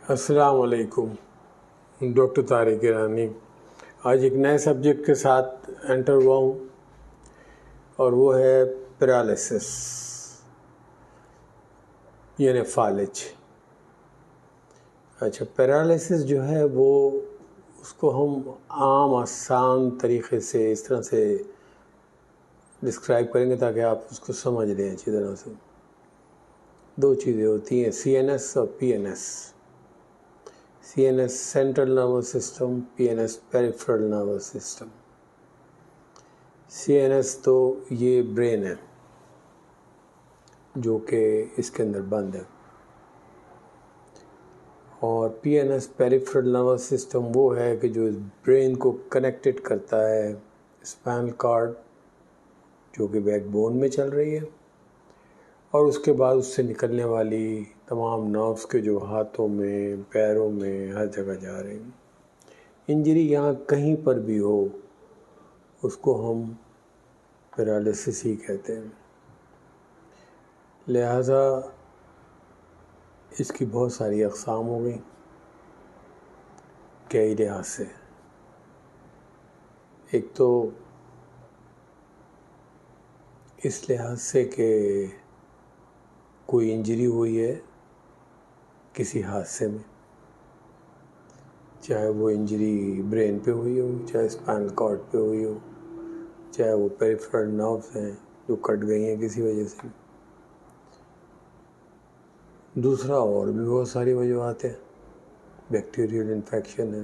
السلام علیکم، ڈاکٹر طارق ایرانی۔ آج ایک نئے سبجیکٹ کے ساتھ انٹر ہوا ہوں اور وہ ہے پیرالسس یعنی فالج۔ اچھا، پیرالسس جو ہے وہ اس کو ہم عام آسان طریقے سے اس طرح سے ڈسکرائب کریں گے تاکہ آپ اس کو سمجھ لیں اچھی طرح سے۔ دو چیزیں ہوتی ہیں، سی این ایس اور P N S. C N S central nervous system, P N S peripheral nervous system. C N S تو یہ برین ہے جو کہ اس کے اندر بند ہے، اور P N S peripheral nervous system وہ ہے کہ جو برین کو کنیکٹڈ کرتا ہے اسپائنل کارڈ جو کہ بیک بون میں چل رہی ہے، اور اس کے بعد اس سے نکلنے والی تمام نروس کے جو ہاتھوں میں، پیروں میں، ہر جگہ جا رہے ہیں۔ انجری یہاں کہیں پر بھی ہو اس کو ہم پیرالسس ہی کہتے ہیں۔ لہٰذا اس کی بہت ساری اقسام ہو گئیں کئی لحاظ سے۔ ایک تو اس لحاظ سے کہ کوئی انجری ہوئی ہے کسی حادثے میں، چاہے وہ انجری برین پہ ہوئی ہو، چاہے اسپائنل کارڈ پہ ہوئی ہو، چاہے وہ پیریفرل نروس ہیں جو کٹ گئی ہیں کسی وجہ سے۔ دوسرا اور بھی بہت ساری وجوہات ہیں، بیکٹیریل انفیکشن ہے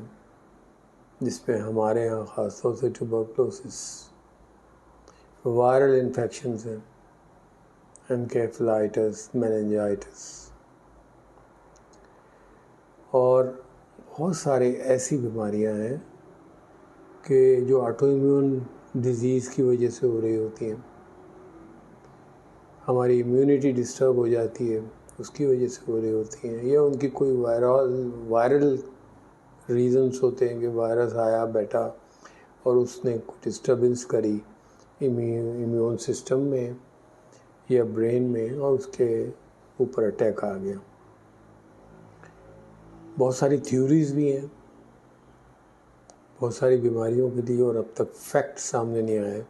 جس پہ ہمارے ہاں خاص طور سے ٹیوبرکلوسس، وائرل انفیکشنز ہیں، انکیفلائٹس، میننجائٹس، اور بہت سارے ایسی بیماریاں ہیں کہ جو آٹو امیون ڈیزیز کی وجہ سے ہو رہی ہوتی ہیں۔ ہماری امیونٹی ڈسٹرب ہو جاتی ہے، اس کی وجہ سے ہو رہی ہوتی ہیں، یا ان کی کوئی وائرل ریزنز ہوتے ہیں کہ وائرس آیا بیٹھا اور اس نے کچھ ڈسٹربنس کری امیون سسٹم میں یا برین میں، اور اس کے اوپر اٹیک آ گیا۔ بہت ساری تھیوریز بھی ہیں بہت ساری بیماریوں کے لیے، اور اب تک فیکٹ سامنے نہیں آئے،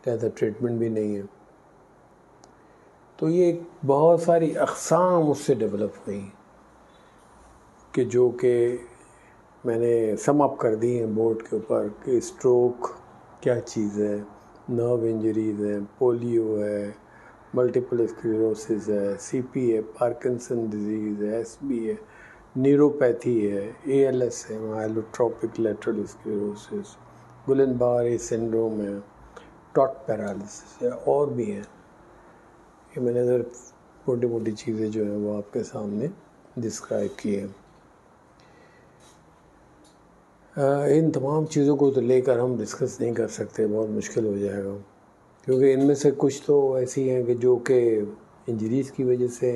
لہذا ٹریٹمنٹ بھی نہیں ہے۔ تو یہ بہت ساری اقسام اس سے ڈیولپ ہوئی کہ جو کہ میں نے سم اپ کر دی ہیں بورڈ کے اوپر کہ اسٹروک کیا چیز ہے، نرو انجریز ہے، پولیو ہے، ملٹیپل اسکلیروسس ہے، سی پی ہے، پارکنسن ڈیزیز ہے، ایس بی ہے، نیوروپیتھی ہے، اے ایل ایس ہے، مائلوٹروپک لیٹرل اسکلیروسس، گلن بارے سنڈروم ہے، ٹاٹ پیرالسس ہے، اور بھی ہیں۔ یہ میں نے موٹی موٹی چیزیں جو ہیں وہ آپ کے سامنے ڈسکرائب کی ہیں۔ ان تمام چیزوں کو تو لے کر ہم ڈسکس نہیں کر سکتے، بہت مشکل ہو جائے گا، کیونکہ ان میں سے کچھ تو ایسی ہیں کہ جو کہ انجریز کی وجہ سے،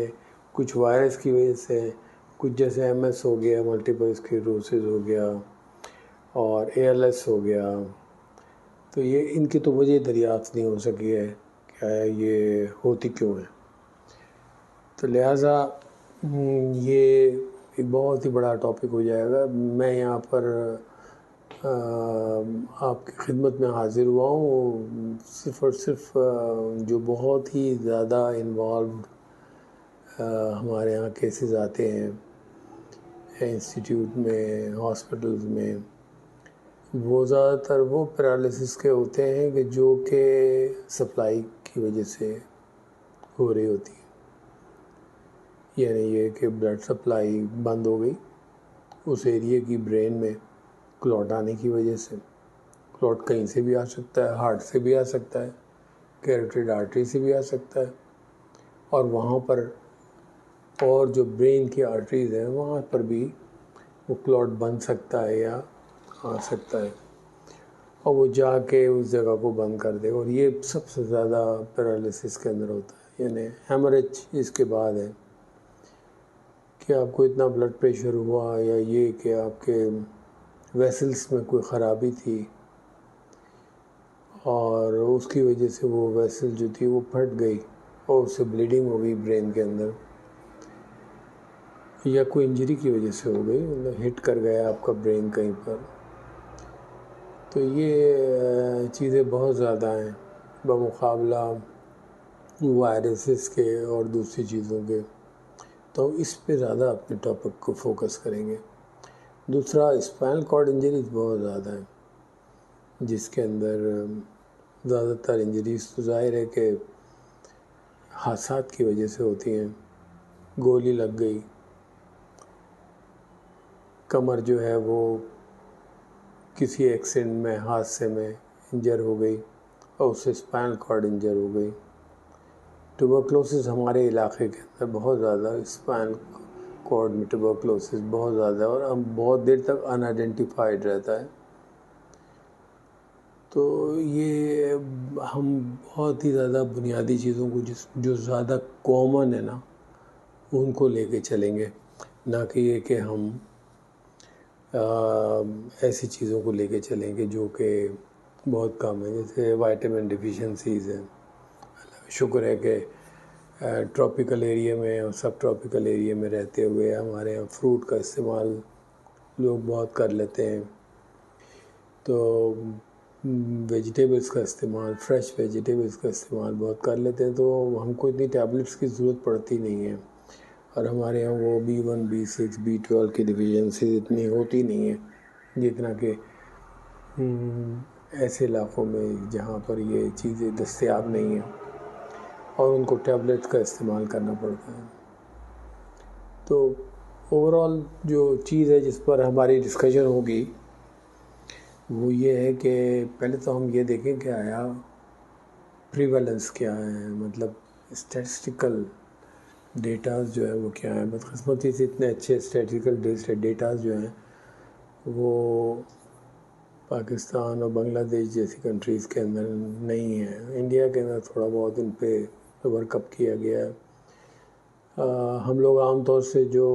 کچھ وائرس کی وجہ سے، کچھ جیسے ایم ایس ہو گیا، ملٹیپل اسکلیروسس ہو گیا، اور اے ایل ایس ہو گیا، تو یہ ان کی تو وجہ دریافت نہیں ہو سکی ہے کہ یہ ہوتی کیوں ہے۔ تو لہٰذا یہ ایک بہت ہی بڑا ٹاپک ہو جائے گا۔ میں یہاں پر آپ کی خدمت میں حاضر ہوا ہوں صرف اور صرف جو بہت ہی زیادہ انوالوڈ ہمارے یہاں کیسز آتے ہیں انسٹیٹیوٹ میں، ہاسپٹلز میں، وہ زیادہ تر وہ پیرالسس کے ہوتے ہیں کہ جو کہ سپلائی کی وجہ سے ہو رہی ہوتی ہے، یعنی یہ کہ بلڈ سپلائی بند ہو گئی اس ایریے کی برین میں کلوٹ آنے کی وجہ سے۔ کلوٹ کہیں سے بھی آ سکتا ہے، ہارٹ سے بھی آ سکتا ہے، کیروٹیڈ آرٹری سے بھی آ سکتا ہے، اور وہاں پر اور جو برین کی آرٹریز ہیں وہاں پر بھی وہ کلوٹ بن سکتا ہے یا آ سکتا ہے، اور وہ جا کے اس جگہ کو بند کر دے، اور یہ سب سے زیادہ پیرالسس کے اندر ہوتا ہے۔ یعنی ہیمریج اس کے بعد ہے کہ آپ کو اتنا بلڈ پریشر ہوا، یا یہ کہ آپ کے ویسلز میں کوئی خرابی تھی اور اس کی وجہ سے وہ ویسل جو تھی وہ پھٹ گئی اور اس سے بلیڈنگ ہو گئی برین کے اندر، یا کوئی انجری کی وجہ سے ہو گئی، مطلب ہٹ کر گیا آپ کا برین کہیں پر، تو یہ چیزیں بہت زیادہ ہیں بمقابلہ وائرسز کے اور دوسری چیزوں کے، تو اس پہ زیادہ اپنے ٹاپک کو فوکس کریں گے۔ دوسرا اسپائنل کارڈ انجریز بہت زیادہ ہیں، جس کے اندر زیادہ تر انجریز تو ظاہر ہے کہ حادثات کی وجہ سے ہوتی ہیں، گولی لگ گئی، کمر جو ہے وہ کسی ایکسیڈنٹ میں، حادثے میں انجر ہو گئی اور اس سے اسپائنل کارڈ انجر ہو گئی۔ ٹوبرکلوسس ہمارے علاقے کے اندر بہت زیادہ، اسپائنل کارڈ میں ٹوبرکلوسس بہت زیادہ ہے اور اب بہت دیر تک ان آئیڈینٹیفائڈ رہتا ہے۔ تو یہ ہم بہت ہی زیادہ بنیادی چیزوں کو جو زیادہ کامن ہے نا، ان کو لے کے چلیں گے، نہ کہ یہ کہ ہم ایسی چیزوں کو لے کے چلیں گے جو کہ بہت کم ہے، جیسے وائٹامن ڈیفیشنسیز ہیں۔ شکر ہے کہ ٹراپیکل ایریا میں اور سب ٹراپیکل ایریا میں رہتے ہوئے ہمارے یہاں فروٹ کا استعمال لوگ بہت کر لیتے ہیں، تو ویجیٹیبلز کا استعمال، فریش ویجیٹیبلز کا استعمال بہت کر لیتے ہیں، تو ہم کو اتنی ٹیبلٹس کی ضرورت پڑتی نہیں ہے، اور ہمارے یہاں وہ B1 B6 B12 کی ڈیفیشنسیز اتنی ہوتی نہیں ہیں جتنا کہ ایسے علاقوں میں جہاں پر یہ چیزیں دستیاب نہیں ہیں اور ان کو ٹیبلٹ کا استعمال کرنا پڑتا ہے۔ تو اوورآل جو چیز ہے جس پر ہماری ڈسکشن ہوگی وہ یہ ہے کہ پہلے تو ہم یہ دیکھیں کہ آیا پریویلنس کیا ہے، مطلب اسٹیٹسٹیکل ڈیٹاز جو ہے وہ کیا ہیں۔ بدقسمتی سے اتنے اچھے اسٹیٹسٹیکل ڈیٹاز جو ہیں وہ پاکستان اور بنگلہ دیش جیسی کنٹریز کے اندر نہیں ہیں۔ انڈیا کے اندر تھوڑا بہت ان پہ ورک اپ کیا گیا ہے۔ ہم لوگ عام طور سے جو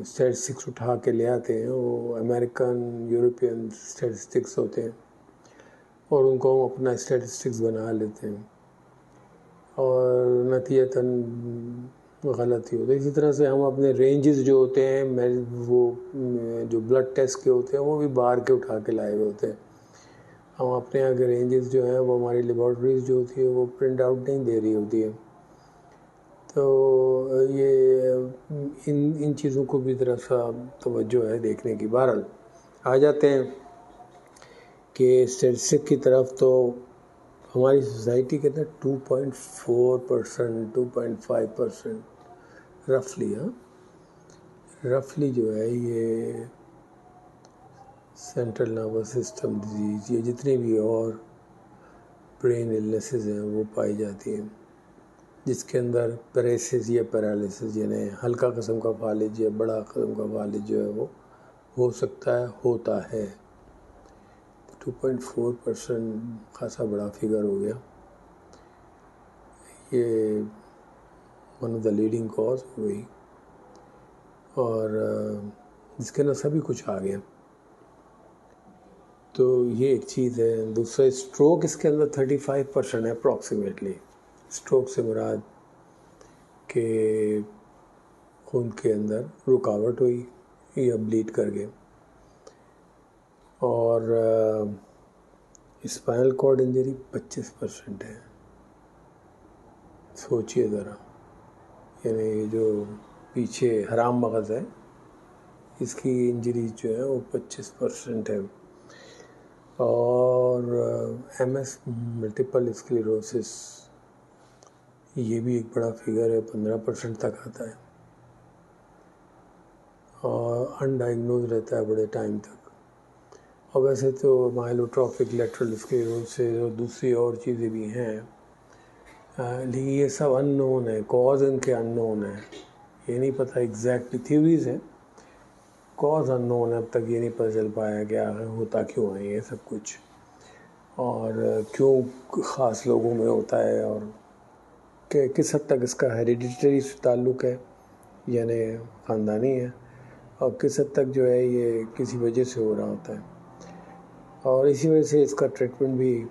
اسٹیٹسٹکس اٹھا کے لے آتے ہیں وہ امریکن یورپین اسٹیٹسٹکس ہوتے ہیں اور ان کو ہم اپنا اسٹیٹسٹکس بنا لیتے ہیں اور نتیجتاً غلط ہی ہوتا ہے۔ اسی طرح سے ہم اپنے رینجز جو ہوتے ہیں وہ جو بلڈ ٹیسٹ کے ہوتے ہیں وہ بھی باہر کے اٹھا کے لائے ہوئے ہوتے ہیں۔ ہم اپنے یہاں کے رینجز جو ہیں وہ ہماری لیبارٹریز جو ہوتی ہے وہ پرنٹ آؤٹ نہیں دے رہی ہوتی ہے، تو یہ ان چیزوں کو بھی ذرا سا توجہ ہے دیکھنے کی۔ بہرحال آ جاتے ہیں کہ اسٹیٹسٹک کی طرف، تو ہماری سوسائٹی کے اندر 2.4%، 2.5% رفلی جو ہے یہ سینٹرل نروس سسٹم ڈیزیز، یہ جتنی بھی اور برین النیسز ہیں وہ پائی جاتی ہیں، جس کے اندر پیریسز یا پیرالسز یعنی ہلکا قسم کا فالج یا بڑا قسم کا فالج جو ہے وہ ہو سکتا ہے، ہوتا ہے۔ 2.4% خاصا بڑا فگر ہو گیا، یہ one of the leading cause ہو گئی، اور جس کے اندر سبھی کچھ آ گیا۔ تو یہ ایک چیز ہے۔ دوسرا اسٹروک اس کے اندر 35% ہے اپروکسیمیٹلی۔ اسٹروک سے مراد کہ خون کے اندر رکاوٹ ہوئی یا بلیڈ کر گئے، اور اسپائنل کارڈ انجری 25% ہے۔ سوچئے ذرا، یعنی جو پیچھے حرام مغز ہے اس کی انجری جو ہے وہ 25% ہے، اور MS ملٹیپل اسکلیروسس یہ بھی ایک بڑا فگر ہے، 15% تک آتا ہے اور انڈائگنوز رہتا ہے بڑے ٹائم تک۔ اور ویسے تو مائلوٹروفک لیٹرل اسکلیروسس اور دوسری اور چیزیں بھی ہیں، لیکن یہ سب ان نون ہے، کاز ان کے ان نون ہے، یہ نہیں پتہ ایگزیکٹلی، تھیوریز ہیں، کاز ان نون ہے، اب تک یہ نہیں پتہ چل پایا کہ آخر ہوتا کیوں ہے یہ سب کچھ، اور کیوں خاص لوگوں میں ہوتا ہے، اور کہ کس حد تک اس کا ہیریڈیٹری تعلق ہے یعنی خاندانی ہے، اور کس حد تک جو ہے یہ کسی وجہ سے ہو رہا ہوتا ہے، اور اسی وجہ سے اس کا ٹریٹمنٹ بھی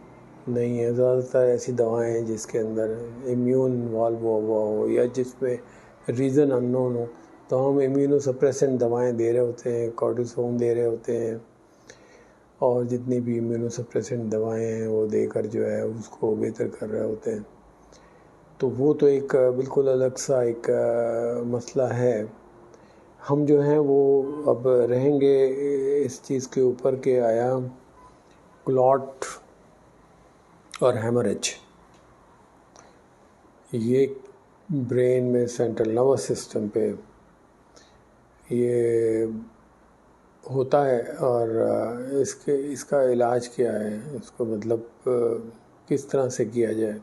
نہیں ہے۔ زیادہ تر ایسی دوائیں ہیں جس کے اندر امیون انوالو ہوا ہو یا جس میں ریزن ان نون ہو، تو ہم امیونو سپریسنٹ دوائیں دے رہے ہوتے ہیں، کارٹیسون دے رہے ہوتے ہیں، اور جتنی بھی امیونو سپریسنٹ دوائیں ہیں وہ دے کر جو ہے اس کو بہتر کر رہے ہوتے ہیں. تو وہ تو ایک بالکل الگ سا ایک مسئلہ ہے. ہم جو ہیں وہ اب رہیں گے اس چیز کے اوپر کہ آیا کلاٹ اور ہیمریج یہ برین میں سینٹرل نروس سسٹم پہ یہ ہوتا ہے، اور اس کا علاج کیا ہے، اس کو مطلب کس طرح سے کیا جائے.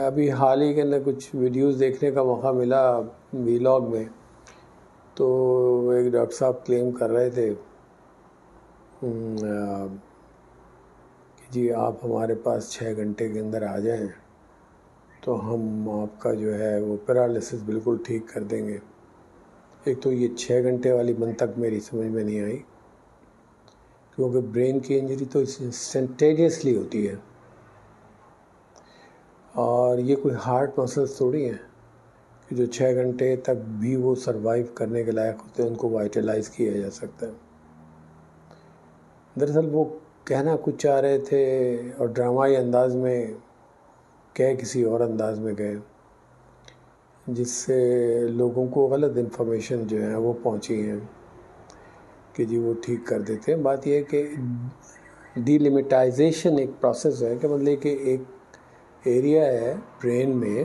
ابھی حال ہی کے اندر کچھ ویڈیوز دیکھنے کا موقع ملا ویلاگ میں، تو ایک ڈاکٹر صاحب کلیم کر رہے تھے کہ جی آپ ہمارے پاس 6 گھنٹے کے اندر آ جائیں تو ہم آپ کا جو ہے وہ پیرالسس بالکل ٹھیک کر دیں گے. ایک تو یہ 6 گھنٹے والی منطق میری سمجھ میں نہیں آئی، کیونکہ برین کی انجری تو انسٹنٹینیسلی ہوتی ہے، اور یہ کوئی ہارٹ مسلس تھوڑی ہیں کہ جو 6 گھنٹے تک بھی وہ سروائیو کرنے کے لائق ہوتے ہیں، ان کو وائٹلائز کیا جا سکتا ہے. دراصل وہ کہنا کچھ چاہ رہے تھے اور ڈرامائی انداز میں کہہ کسی اور انداز میں گئے، جس سے لوگوں کو غلط انفارمیشن جو ہے وہ پہنچی ہیں کہ جی وہ ٹھیک کر دیتے ہیں. بات یہ ہے کہ ڈی لیمیٹائزیشن ایک پروسیس ہے، کہ مطلب کہ ایک ایریا ہے برین میں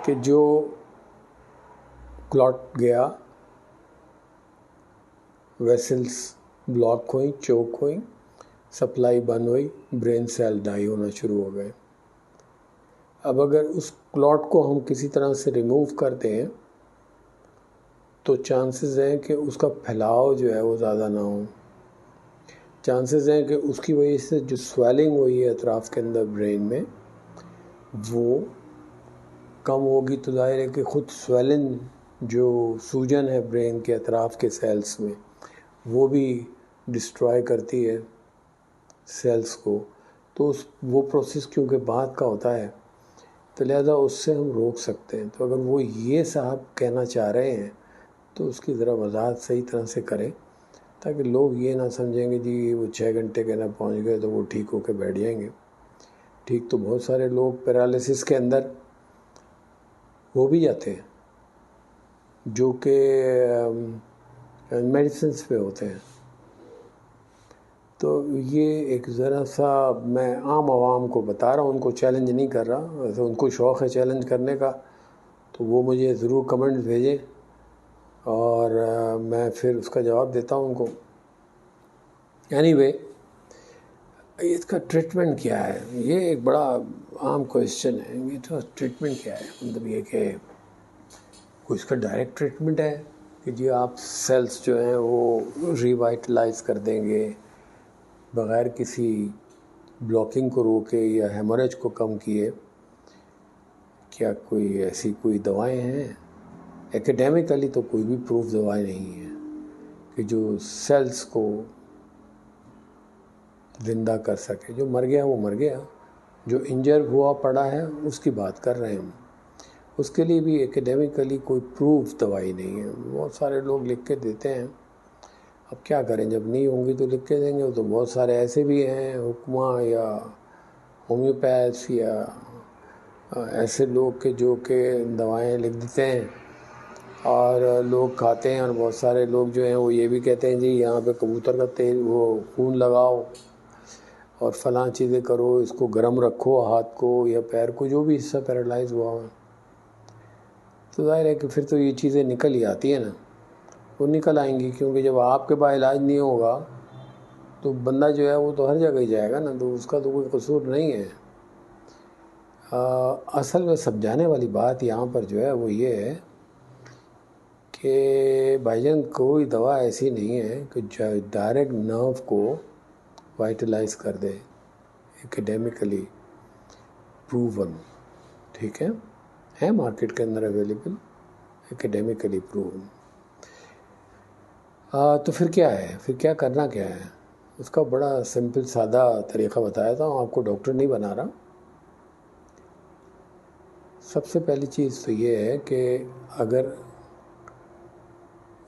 کہ جو کلاٹ گیا، ویسلز بلاک ہوئیں، چوک ہوئیں، سپلائی بند ہوئی، برین سیل ڈائی ہونا شروع ہو گئے. اب اگر اس کلاٹ کو ہم کسی طرح سے ریموو کرتے ہیں تو چانسز ہیں کہ اس کا پھیلاؤ جو ہے وہ زیادہ نہ ہو. چانسز ہیں کہ اس کی وجہ سے جو سویلنگ ہوئی ہے اطراف کے اندر برین میں وہ کم ہوگی، تو ظاہر ہے کہ خود سویلنگ جو سوجن ہے برین کے اطراف کے سیلز میں وہ بھی ڈسٹرائے کرتی ہے سیلز کو. تو وہ پروسیس کیونکہ بعد کا ہوتا ہے تو لہذا اس سے ہم روک سکتے ہیں. تو اگر وہ یہ صاحب کہنا چاہ رہے ہیں تو اس کی ذرا وضاحت صحیح طرح سے کریں، تاکہ لوگ یہ نہ سمجھیں گے جی وہ 6 گھنٹے کے اندر پہنچ گئے تو وہ ٹھیک ہو کے بیٹھ جائیں گے. ٹھیک تو بہت سارے لوگ پیرالسس کے اندر ہو بھی جاتے ہیں جو کہ میڈیسنس پہ ہوتے ہیں. تو یہ ایک ذرا سا میں عام عوام کو بتا رہا ہوں، ان کو چیلنج نہیں کر رہا. ویسے ان کو شوق ہے چیلنج کرنے کا تو وہ مجھے ضرور کمنٹ بھیجیں اور میں پھر اس کا جواب دیتا ہوں ان کو. اینی وے اس کا ٹریٹمنٹ کیا ہے، یہ ایک بڑا عام کویسچن ہے. یہ تو ٹریٹمنٹ کیا ہے، مطلب یہ کہ کوئی اس کا ڈائریکٹ ٹریٹمنٹ ہے کہ جی آپ سیلز جو ہیں وہ ریوائٹلائز کر دیں گے بغیر کسی بلاکنگ کو روکے یا ہیموریج کو کم کیے. کیا کوئی ایسی کوئی دوائیں ہیں؟ ایکیڈیمکلی تو کوئی بھی پروف دوائیں نہیں ہیں کہ جو سیلز کو زندہ کر سکے. جو مر گیا وہ مر گیا، جو انجر ہوا پڑا ہے اس کی بات کر رہے ہیں ہم. اس کے لیے بھی ایکیڈیمکلی کوئی پروف دوائی نہیں ہے. بہت سارے لوگ لکھ کے دیتے ہیں، اب کیا کریں، جب نہیں ہوں گی تو لکھ کے دیں گے. تو بہت سارے ایسے بھی ہیں حکمہ یا ہومیوپیتھ یا ایسے لوگ کہ جو کہ دوائیں لکھ دیتے ہیں اور لوگ کھاتے ہیں. اور بہت سارے لوگ جو ہیں وہ یہ بھی کہتے ہیں جی یہاں پہ کبوتر کا تیل وہ خون لگاؤ اور فلاں چیزیں کرو، اس کو گرم رکھو ہاتھ کو یا پیر کو، جو بھی حصہ پیرالائز ہوا ہو. تو ظاہر ہے کہ پھر تو یہ چیزیں نکل ہی آتی ہیں نا، وہ نکل آئیں گی، کیونکہ جب آپ کے پاس علاج نہیں ہوگا تو بندہ جو ہے وہ تو ہر جگہ ہی جائے گا نا، تو اس کا تو کوئی قصور نہیں ہے. اصل میں سمجھانے والی بات یہاں پر جو ہے وہ یہ ہے کہ بھائی جان کوئی دوا ایسی نہیں ہے کہ ڈائریکٹ نرو کو وائٹلائز کر دے، ایکیڈیمکلی پروون. ٹھیک ہے مارکیٹ کے اندر اویلیبل، ایکیڈیمکلی پروون. تو پھر کیا ہے، پھر کیا کرنا کیا ہے؟ اس کا بڑا سمپل سادہ طریقہ بتایا تھا. آپ کو ڈاکٹر نہیں بنا رہا. سب سے پہلی چیز تو یہ ہے کہ اگر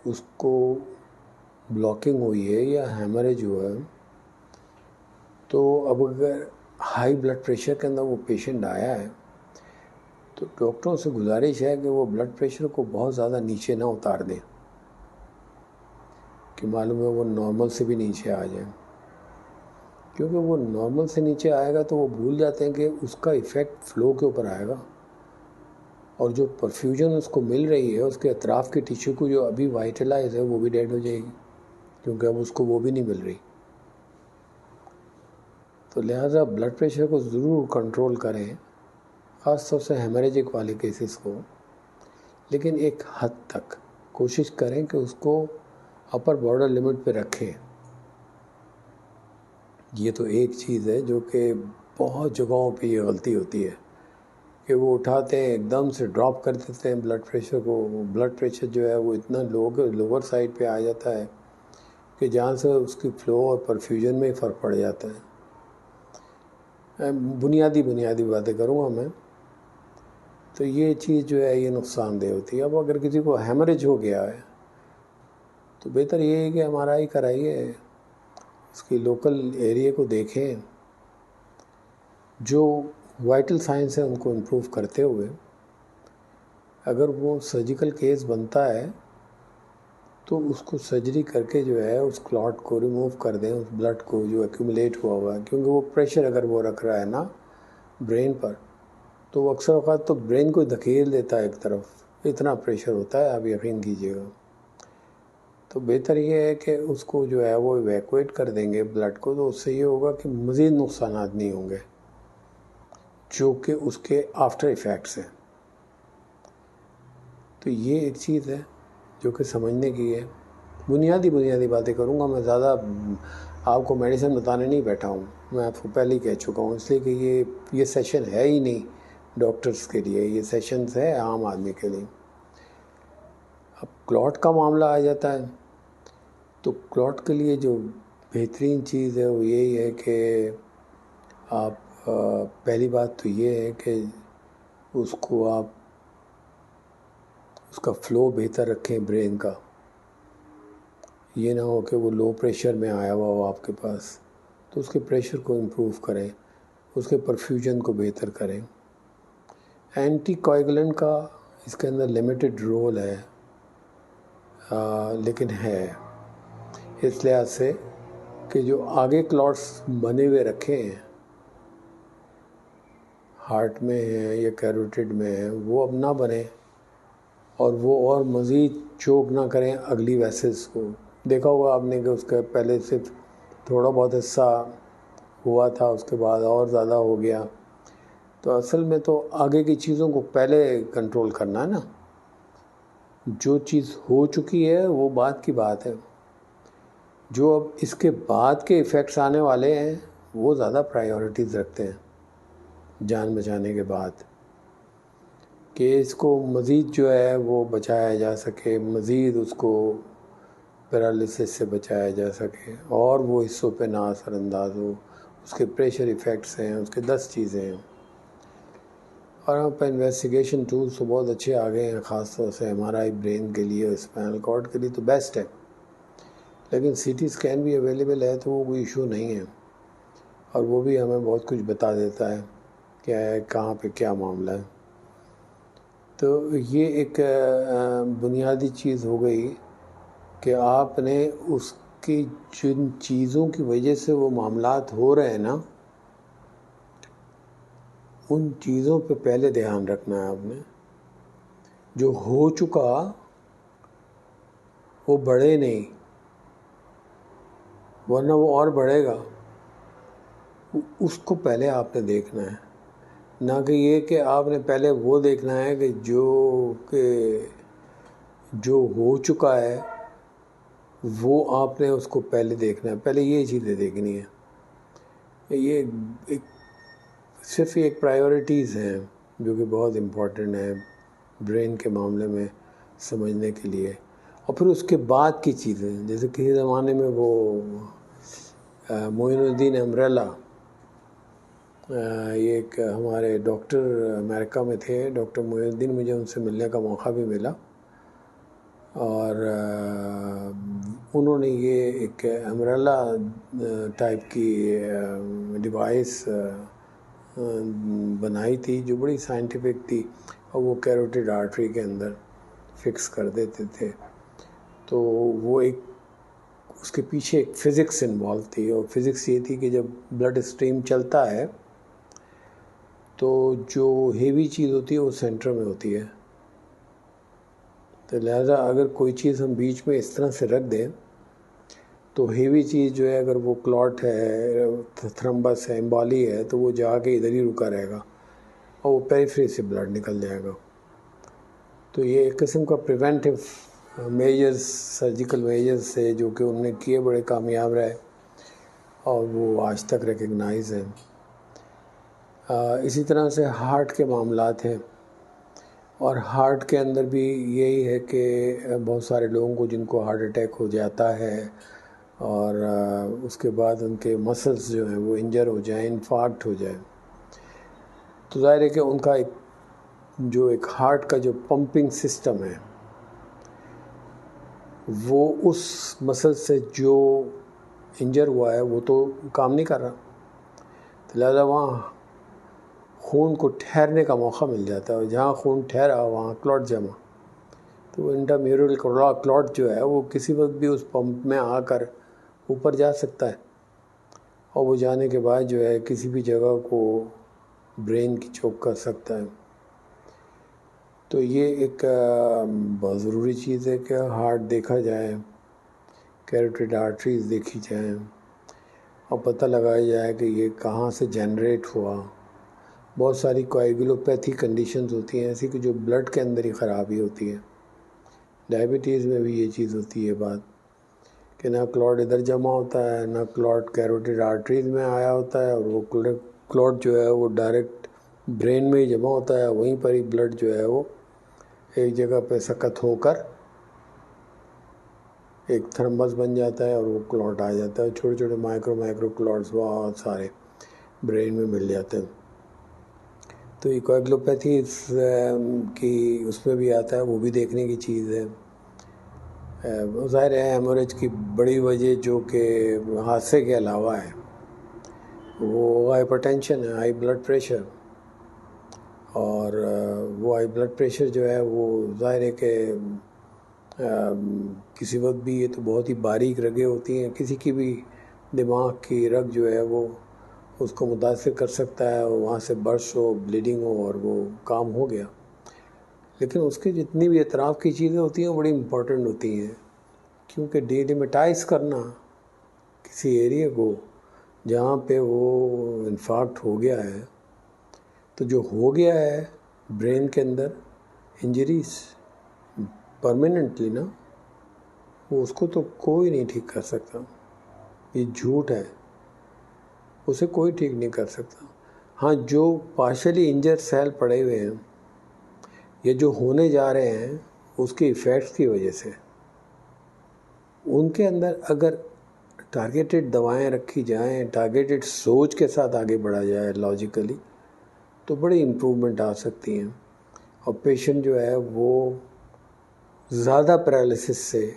اس کو بلاکنگ ہوئی ہے یا ہیمریج ہوا ہے، تو اب اگر ہائی بلڈ پریشر کے اندر وہ پیشنٹ آیا ہے تو ڈاکٹروں سے گزارش ہے کہ وہ بلڈ پریشر کو بہت زیادہ نیچے نہ اتار دیں کہ معلوم ہے وہ نارمل سے بھی نیچے آ جائیں، کیونکہ وہ نارمل سے نیچے آئے گا تو وہ بھول جاتے ہیں کہ اس کا ایفیکٹ فلو کے اوپر آئے گا، اور جو پرفیوژن اس کو مل رہی ہے اس کے اطراف کے ٹیشو کو جو ابھی وائٹلائز ہے وہ بھی ڈیڈ ہو جائے گی، کیونکہ اب اس کو وہ بھی نہیں مل رہی۔ تو لہٰذا بلڈ پریشر کو ضرور کنٹرول کریں، خاص طور سے ہیمریجک والے کیسز کو، لیکن ایک حد تک کوشش کریں کہ اس کو اپر بارڈر لمٹ پہ رکھیں۔ یہ تو ایک چیز ہے جو کہ بہت جگہوں پہ یہ غلطی ہوتی ہے کہ وہ اٹھاتے ہیں ایک دم سے ڈراپ کر دیتے ہیں بلڈ پریشر کو، بلڈ پریشر جو ہے وہ اتنا لوور سائڈ پہ آ جاتا ہے کہ جہاں سے اس کی فلو اور پرفیوژن میں ہی فرق پڑ جاتا ہے۔ بنیادی باتیں کروں گا میں، تو یہ چیز جو ہے یہ نقصان دہ ہوتی ہے۔ اب اگر کسی کو ہیمریج ہو گیا ہے تو بہتر یہ ہے کہ ایم آر آئی کرائیے، اس کی لوکل ایریے کو دیکھیں، جو وائٹل سائنس ہے ان کو امپروو کرتے ہوئے اگر وہ سرجیکل کیس بنتا ہے تو اس کو سرجری کر کے جو ہے اس کلاٹ کو ریموو کر دیں، اس بلڈ کو جو ایکومولیٹ ہوا ہے، کیونکہ وہ پریشر اگر وہ رکھ رہا ہے نا برین پر تو وہ اکثر اوقات تو برین کو دھکیل دیتا ہے ایک طرف، اتنا پریشر ہوتا ہے، آپ یقین کیجیے گا۔ تو بہتر یہ ہے کہ اس کو جو ہے وہ ایویکویٹ کر دیں گے بلڈ کو، تو اس سے یہ ہوگا کہ مزید نقصانات نہیں ہوں گے جو کہ اس کے آفٹر ایفیکٹس ہیں۔ تو یہ ایک چیز ہے جو کہ سمجھنے کی ہے۔ بنیادی باتیں کروں گا میں، زیادہ آپ کو میڈیسن بتانے نہیں بیٹھا ہوں، میں آپ کو پہلے ہی کہہ چکا ہوں، اس لیے کہ یہ سیشن ہے ہی نہیں ڈاکٹرز کے لیے، یہ سیشنز ہے عام آدمی کے لیے۔ اب کلاٹ کا معاملہ آ جاتا ہے تو کلاٹ کے لیے جو بہترین چیز ہے وہ یہی ہے کہ آپ پہلی بات تو یہ ہے کہ اس کو آپ اس کا فلو بہتر رکھیں برین کا، یہ نہ ہو کہ وہ لو پریشر میں آیا ہوا ہو آپ کے پاس، تو اس کے پریشر کو امپروو کریں، اس کے پرفیوژن کو بہتر کریں۔ اینٹی کوئگولنٹ کا اس کے اندر لمیٹڈ رول ہے، لیکن ہے اس لحاظ سے کہ جو آگے کلاٹس بنے ہوئے رکھے ہیں ہارٹ میں ہیں یا کیروٹیڈ میں ہیں وہ اب نہ بنے، اور وہ اور مزید چوک نہ کریں اگلی ویسلز کو۔ دیکھا ہوگا آپ نے کہ اس کے پہلے صرف تھوڑا بہت حصہ ہوا تھا، اس کے بعد اور زیادہ ہو گیا، تو اصل میں تو آگے کی چیزوں کو پہلے کنٹرول کرنا ہے نا، جو چیز ہو چکی ہے وہ بات کی بات ہے، جو اب اس کے بعد کے ایفیکٹس آنے والے ہیں وہ زیادہ پرائیورٹیز رکھتے ہیں جان بچانے کے بعد، کہ اس کو مزید جو ہے وہ بچایا جا سکے، مزید اس کو پیرالیسس سے بچایا جا سکے، اور وہ حصوں پہ نہ اثر انداز ہو۔ اس کے پریشر ایفیکٹس ہیں، اس کے 10 چیزیں ہیں، اور ہم پہ انویسٹیگیشن ٹولس تو بہت اچھے آ گئے ہیں، خاص طور سے ایم آر آئی برین کے لیے اور اسپائنل کارڈ کے لیے تو بیسٹ ہے، لیکن سی ٹی اسکین بھی اویلیبل ہے تو وہ کوئی ایشو نہیں ہے، اور وہ بھی ہمیں بہت کچھ بتا دیتا ہے کیا ہے، کہاں پہ کیا معاملہ ہے۔ تو یہ ایک بنیادی چیز ہو گئی کہ آپ نے اس کی جن چیزوں کی وجہ سے وہ معاملات ہو رہے ہیں نا، ان چیزوں پہ پہلے دھیان رکھنا ہے آپ نے۔ جو ہو چکا وہ بڑھے نہیں، ورنہ وہ اور بڑھے گا، اس کو پہلے آپ نے دیکھنا ہے، نہ کہ یہ کہ آپ نے پہلے وہ دیکھنا ہے کہ جو ہو چکا ہے وہ آپ نے اس کو پہلے دیکھنا ہے، پہلے یہ چیزیں دیکھنی ہے۔ یہ صرف ایک پرائیورٹیز ہیں جو کہ بہت امپورٹنٹ ہیں برین کے معاملے میں سمجھنے کے لیے، اور پھر اس کے بعد کی چیزیں، جیسے کسی زمانے میں وہ معین الدین امبریلا، یہ ایک ہمارے ڈاکٹر امریکہ میں تھے، ڈاکٹر معین الدین، مجھے ان سے ملنے کا موقع بھی ملا، اور انہوں نے یہ ایک امبریلا ٹائپ کی ڈیوائس بنائی تھی جو بڑی سائنٹیفک تھی، اور وہ کیروٹیڈ آرٹری کے اندر فکس کر دیتے تھے. تو وہ ایک اس کے پیچھے ایک فزکس انوالو تھی، اور فزکس یہ تھی کہ جب بلڈ اسٹریم چلتا ہے تو جو ہیوی چیز ہوتی ہے وہ سینٹر میں ہوتی ہے. تو لہٰذا اگر کوئی چیز ہم بیچ میں اس طرح سے رکھ دیں تو ہیوی چیز جو ہے، اگر وہ کلاٹ ہے، تھرمبس ہے، امبالی ہے، تو وہ جا کے ادھر ہی رکا رہے گا اور وہ پیریفری سے بلڈ نکل جائے گا. تو یہ ایک قسم کا پریونٹیو میجرز، سرجیکل میجرز سے جو کہ انہوں نے کیے، بڑے کامیاب رہے اور وہ آج تک ریکگنائز ہیں. اسی طرح سے ہارٹ کے معاملات ہیں، اور ہارٹ کے اندر بھی یہی ہے کہ بہت سارے لوگوں کو جن کو ہارٹ اٹیک ہو جاتا ہے اور اس کے بعد ان کے مسلز جو ہیں وہ انجر ہو جائیں، انفارکٹ ہو جائیں، تو ظاہر ہے کہ ان کا ایک ہارٹ کا جو پمپنگ سسٹم ہے وہ اس مسل سے جو انجر ہوا ہے وہ تو کام نہیں کر رہا، تو لہٰذا وہاں خون کو ٹھہرنے کا موقع مل جاتا ہے، اور جہاں خون ٹھہرا وہاں کلاٹ جمع، تو انٹرمیورل کلاٹ جو ہے وہ کسی وقت بھی اس پمپ میں آ کر اوپر جا سکتا ہے، اور وہ جانے کے بعد جو ہے کسی بھی جگہ کو برین کی چوک کر سکتا ہے. تو یہ ایک بہت ضروری چیز ہے کہ ہارٹ دیکھا جائے، کیروٹیڈ آرٹریز دیکھی جائیں، اور پتہ لگایا جائے کہ یہ کہاں سے جنریٹ ہوا. بہت ساری کوائگولوپیتھی کنڈیشنز ہوتی ہیں ایسی کہ جو بلڈ کے اندر ہی خرابی ہوتی ہے. ڈائبٹیز میں بھی یہ چیز ہوتی ہے بات کہ نہ کلاٹ ادھر جمع ہوتا ہے، نہ کلاٹ کیروٹیڈ آرٹریز میں آیا ہوتا ہے، اور وہ کلاٹ جو ہے وہ ڈائریکٹ برین میں ہی جمع ہوتا ہے، وہیں پر ہی بلڈ جو ہے وہ ایک جگہ پہ سکت ہو کر ایک تھرمبس بن جاتا ہے اور وہ کلاٹ آ جاتا ہے. چھوٹے چھوٹے مائکرو کلاٹس بہت سارے برین میں مل جاتے ہیں. تو یہ کوائگلوپیتھی کی اس میں بھی آتا ہے، وہ بھی دیکھنے کی چیز ہے. ظاہر ہے ہیموریج کی بڑی وجہ جو کہ حادثے کے علاوہ ہے وہ ہائپر ٹینشن ہے، ہائی بلڈ پریشر. اور وہ ہائی بلڈ پریشر جو ہے وہ ظاہر ہے کہ کسی وقت بھی، یہ تو بہت ہی باریک رگیں ہوتی ہیں، کسی کی بھی دماغ کی رگ جو ہے وہ اس کو متاثر کر سکتا ہے، اور وہاں سے برس ہو، بلیڈنگ ہو، اور وہ کام ہو گیا. لیکن اس کے جتنی بھی اطراف کی چیزیں ہوتی ہیں وہ بڑی امپورٹنٹ ہوتی ہیں، کیونکہ ڈیلیمیٹائز کرنا کسی ایریے کو جہاں پہ وہ انفارکٹ ہو گیا ہے، تو جو ہو گیا ہے برین کے اندر انجریز پرماننٹلی نا، وہ اس کو تو کوئی نہیں ٹھیک کر سکتا. یہ جھوٹ ہے، اسے کوئی ٹھیک نہیں کر سکتا. ہاں، جو پارشلی انجر سیل پڑے ہوئے ہیں یا جو ہونے جا رہے ہیں اس کے ایفیکٹس کی وجہ سے، ان کے اندر اگر ٹارگیٹڈ دوائیں رکھی جائیں، ٹارگیٹڈ سوچ کے ساتھ آگے بڑھا جائے لاجیکلی، تو بڑی امپرومنٹ آ سکتی ہیں، اور پیشنٹ جو ہے وہ زیادہ پیرالسس سے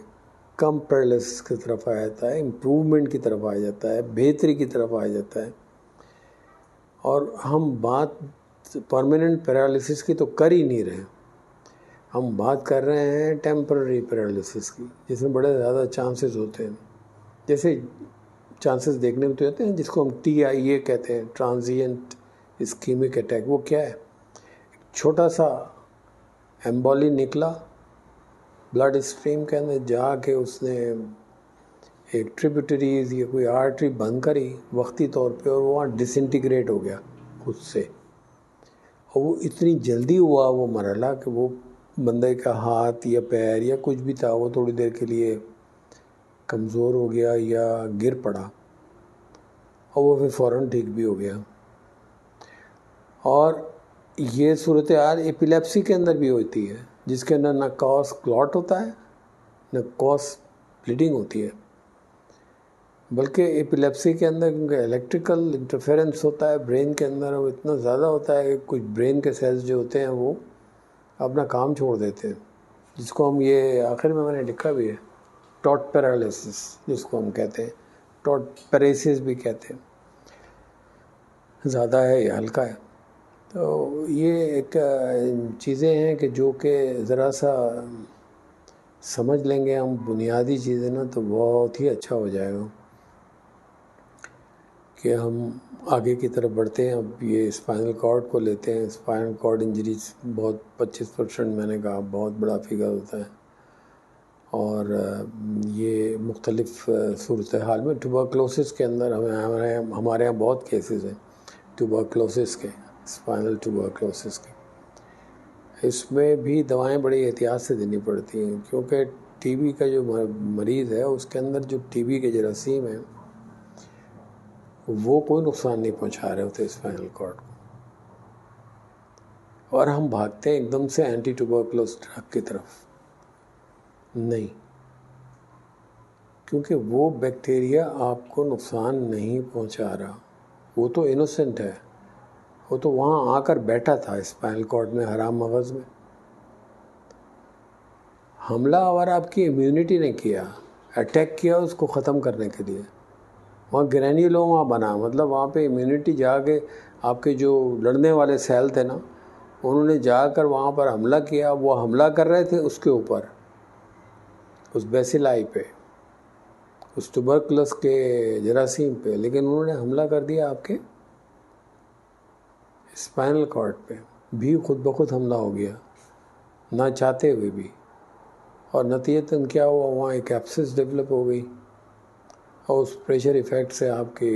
کم پیرالسس کی طرف آ جاتا ہے، امپرومنٹ کی طرف آ جاتا ہے، بہتری کی طرف آ جاتا ہے. اور ہم بات پرماننٹ پیرالسس کی تو کر ہی نہیں رہے، ہم بات کر رہے ہیں ٹیمپرری پیرالسس کی، جس میں بڑے زیادہ چانسز ہوتے ہیں. جیسے چانسز دیکھنے میں تو ہوتے ہیں جس کو ہم TIA کہتے ہیں، ٹرانزینٹ اسکیمک اٹیک. وہ کیا ہے؟ چھوٹا سا ایمبولی نکلا بلڈ اسٹریم کے اندر، جا کے اس نے ایک ٹریبیوٹریز یا کوئی آرٹری بند کری وقتی طور پہ، اور وہاں ڈس انٹیگریٹ ہو گیا خود سے. اور وہ اتنی جلدی ہوا وہ مرحلہ کہ وہ بندے کا ہاتھ یا پیر یا کچھ بھی تھا وہ تھوڑی دیر کے لیے کمزور ہو گیا یا گر پڑا، اور وہ پھر فوراً ٹھیک بھی ہو گیا. اور یہ صورتحال ایپیلیپسی کے اندر بھی ہوتی ہے، جس کے اندر نہ کاز کلاٹ ہوتا ہے نہ کاز بلیڈنگ ہوتی ہے، بلکہ ایپیلیپسی کے اندر کیونکہ الیکٹریکل انٹرفیرنس ہوتا ہے برین کے اندر، وہ اتنا زیادہ ہوتا ہے کہ کچھ برین کے سیلز جو ہوتے ہیں وہ اپنا کام چھوڑ دیتے ہیں. جس کو ہم یہ آخر میں نے لکھا بھی ہے ٹاٹ پیرالیسس جس کو ہم کہتے ہیں، ٹاٹ پیریسس بھی کہتے ہیں، زیادہ ہے یا ہلکا ہے. تو یہ ایک چیزیں ہیں کہ جو کہ ذرا سا سمجھ لیں گے ہم بنیادی چیزیں نا تو بہت ہی اچھا ہو جائے گا کہ ہم آگے کی طرف بڑھتے ہیں. اب یہ اسپائنل کارڈ کو لیتے ہیں. اسپائنل کارڈ انجریز بہت 25% میں نے کہا بہت بڑا فگر ہوتا ہے، اور یہ مختلف صورتحال میں ٹوبرکلوسس کے اندر ہمارے یہاں بہت کیسز ہیں ٹوبرکلوسس کے، اسپائنل ٹوبرکلوسس کے. اس میں بھی دوائیں بڑی احتیاط سے دینی پڑتی ہیں، کیونکہ ٹی بی کا جو مریض ہے اس کے اندر جو ٹی بی کے جراثیم ہیں وہ کوئی نقصان نہیں پہنچا رہے ہوتے اسپائنل کارڈ کو، اور ہم بھاگتے ہیں ایک دم سے اینٹی ٹوبرکلوس ڈرگ کی طرف. نہیں، کیونکہ وہ بیکٹیریا آپ کو نقصان نہیں پہنچا رہا، وہ تو انوسنٹ ہے، وہ تو وہاں آ کر بیٹھا تھا اسپائنل کارڈ میں، حرام مغز میں. حملہ آور آپ کی امیونٹی نے کیا، اٹیک کیا اس کو ختم کرنے کے لیے. وہاں گرینیولوما بنا، مطلب وہاں پہ امیونٹی جا کے آپ کے جو لڑنے والے سیل تھے نا انہوں نے جا کر وہاں پر حملہ کیا. وہ حملہ کر رہے تھے اس کے اوپر، اس بیسیلائی پہ، اس ٹوبرکلوس کے جراثیم پہ، لیکن انہوں نے حملہ کر دیا آپ کے اسپائنل کارڈ پہ بھی. خود بخود حملہ ہو گیا نہ چاہتے ہوئے بھی، اور نتیجتاً کیا ہوا، وہاں ایک ایپسس ڈیولپ ہو گئی، اور اس پریشر ایفیکٹ سے آپ کے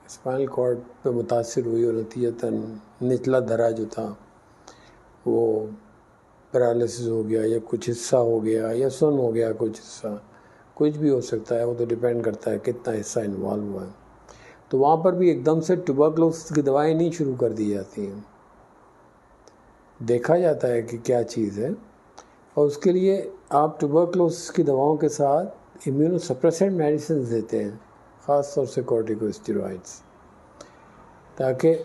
اسپائنل کارڈ پہ متاثر ہوئی، اور نتیجتاً نچلا دھرا جو تھا وہ پیرالیسس ہو گیا، یا کچھ حصہ ہو گیا، یا سن ہو گیا کچھ حصہ، کچھ بھی ہو سکتا ہے، وہ تو ڈیپینڈ کرتا ہے کتنا حصہ انوالو ہوا ہے. تو وہاں پر بھی ایک دم سے ٹوبرکلوسس کی دوائیں نہیں شروع کر دی جاتی ہیں، دیکھا جاتا ہے کہ کیا چیز ہے، اور اس کے لیے آپ ٹوبرکلوسس کی دواؤں کے ساتھ امیونو سپریسنٹ میڈیسنز دیتے ہیں، خاص طور سے کورٹیکو اسٹیرائڈس، تاکہ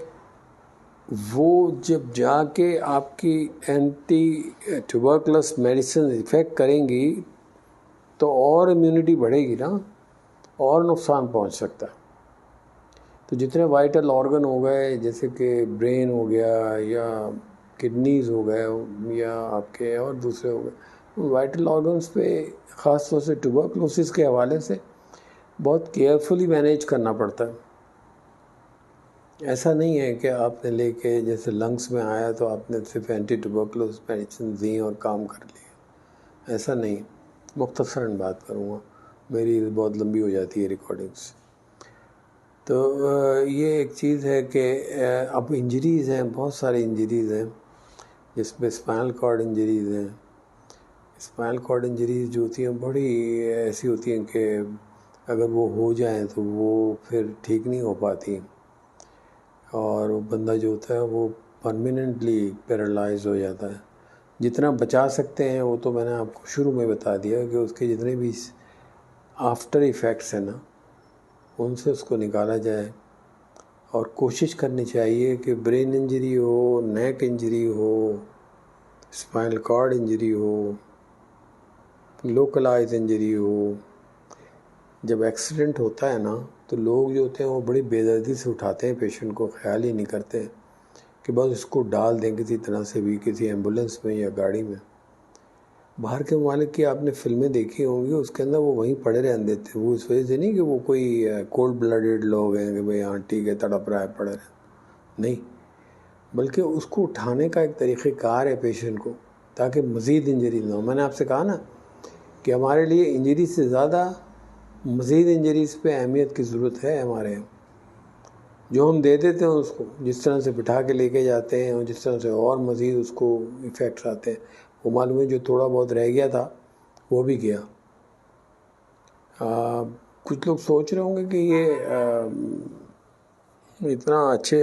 وہ جب جا کے آپ کی اینٹی ٹوبرکلوس میڈیسن افیکٹ کریں گی تو اور امیونٹی بڑھے گی نا، اور نقصان پہنچ سکتا ہے. تو جتنے وائٹل آرگن ہو گئے، جیسے کہ برین ہو گیا، یا کڈنیز ہو گئے، یا آپ کے اور دوسرے ہو گئے، ان وائٹل آرگنس پہ خاص طور سے ٹوبرکلوسس کے حوالے سے بہت کیئرفلی مینیج کرنا پڑتا ہے. ایسا نہیں ہے کہ آپ نے لے کے جیسے لنگس میں آیا تو آپ نے صرف اینٹی ٹوبرکلوس میڈیسن دیں اور کام کر لیا، ایسا نہیں. مختصراً بات کروں گا، میری بہت لمبی ہو جاتی ہے ریکارڈنگس. تو یہ ایک چیز ہے کہ اب انجریز ہیں، بہت سارے انجریز ہیں، جس میں اسپائنل کارڈ انجریز ہیں. اسپائنل کارڈ انجریز جو ہوتی ہیں بڑی ایسی ہوتی ہیں کہ اگر وہ ہو جائیں تو وہ پھر ٹھیک نہیں ہو پاتی، اور وہ بندہ جو ہوتا ہے وہ پرماننٹلی پیرالائز ہو جاتا ہے. جتنا بچا سکتے ہیں وہ تو میں نے آپ کو شروع میں بتا دیا کہ اس کے جتنے بھی آفٹر ایفیکٹس ہیں نا ان سے اس کو نکالا جائے، اور کوشش کرنی چاہیے کہ برین انجری ہو، نیک انجری ہو، اسپائنل کارڈ انجری ہو، لوکلائز انجری ہو، جب ایکسیڈنٹ ہوتا ہے نا تو لوگ جو ہوتے ہیں وہ بڑی بے دردی سے اٹھاتے ہیں پیشنٹ کو، خیال ہی نہیں کرتے کہ بس اس کو ڈال دیں کسی طرح سے بھی، کسی ایمبولینس میں یا گاڑی میں. باہر کے ممالک کی آپ نے فلمیں دیکھی ہوں گی، اس کے اندر وہ وہیں پڑے رہنے دیتے ہیں. وہ اس وجہ سے نہیں کہ وہ کوئی کولڈ بلڈڈ لوگ ہیں کہ بھئی ہاں ٹھیک ہے تڑپ رہا ہے پڑے رہے، نہیں، بلکہ اس کو اٹھانے کا ایک طریقہ کار ہے پیشنٹ کو، تاکہ مزید انجری نہ ہو. میں نے آپ سے کہا نا کہ ہمارے لیے انجری سے زیادہ مزید انجریز پہ اہمیت کی ضرورت ہے. ہمارے جو ہم دے دیتے ہیں اس کو، جس طرح سے بٹھا کے لے کے جاتے ہیں، اور جس طرح سے اور مزید اس کو ایفیکٹس آتے ہیں، وہ معلوم ہے جو تھوڑا بہت رہ گیا تھا وہ بھی گیا. کچھ لوگ سوچ رہے ہوں گے کہ یہ اتنا اچھے،